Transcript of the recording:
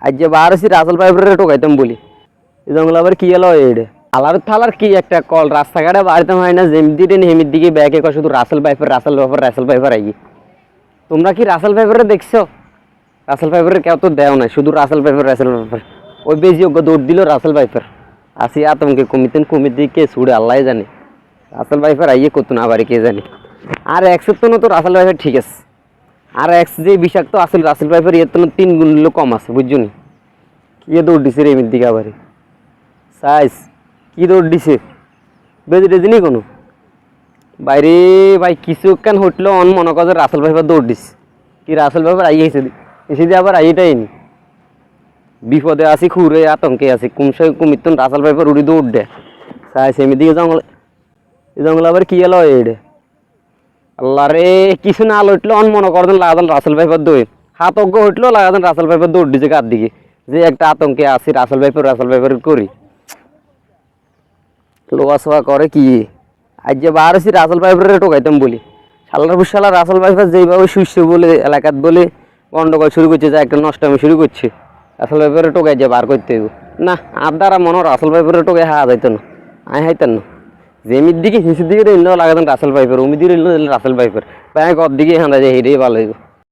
আজ যে বার আছি রাসেল পাইপের টোকাইতাম বলি এই জঙ্গল আবার কি এলো এইডে আলার থালার কি একটা কল রাস্তাঘাটে বাড়িতে হয় না যেমদি টেন হেমির দিকে ব্যাগে কয় শুধু রাসেল পাইপার আই তোমরা কি রাসেল পাইপারে দেখছো রাসেল পাইপারের কেউ তো দেও না শুধু রাসেল পাইপার ওই বেশি যোগ্য দৌড় দিল রাসেল পাইপার আসি আতঙ্কে কমির দিকে ছুড়ে আল্লাহ জানে রাসেল পাইপার আইয়ে করতো না আবার কে জানে আর একশোর তো রাসেল পাইপার ঠিক আছে আর এক্স যে বিষাক্ত আসল রাসেল পাইপার এর তো 3 গুণ কম আছে বুঝছো নি কি দৌড় দিছে রে এমির দিকে আবার সাইজ কি দৌড় দিছে বেজে টেজে নি কোনো বাইরে ভাই কিছু কেন হটলো অন মনে কর রাসেল পাইপার দৌড় দিস কি রাসেল পাইপার আইয়ে এসে দিয়ে আবার আইয়েটাই নি বিপদে আছি খুঁড়ে আতঙ্কে আছি কুমির তো রাসেল পাইপার উড়ি দৌড় দেয় সাইজ এমির দিকে জঙ্গল আবার কি এলো এইডে আল্লাহ রে কিছু না লইটলো অন মনে করতেন লাগাতেন রাসেল পাইপার দৌড় হাত অজ্ঞ হইটলো লাগাতেন রাসেল পাইপার দৌড় দিছে কার দিকে যে একটা আতঙ্কে আছি রাসেল পাইপার করি লোয়া সোয়া করে কি আজ যে বার আছি রাসেল পাইপারে টোকাইতাম বলি শালার রাসেল পাইপার যেইভাবে শুইছে বলে এলাকাত বলে গন্ডগোল শুরু করছে যা একটা নষ্টামি শুরু করছে রাসেল পাইপারে টোকাই যে বার করতে হইব না আর দ্বারা মনে রাসেল পাইপারে টোকাই হাওয়া যাইতো না আই হাইতেন না জেমির দিকে হিসের দিকে রেল লাগাতেন রাসেল পাইপার উমি দিয়ে রেল রাসেল পাইপার ব্যাংক ওর দিকে হাঁদা যায় হেঁটেই ভালো হইব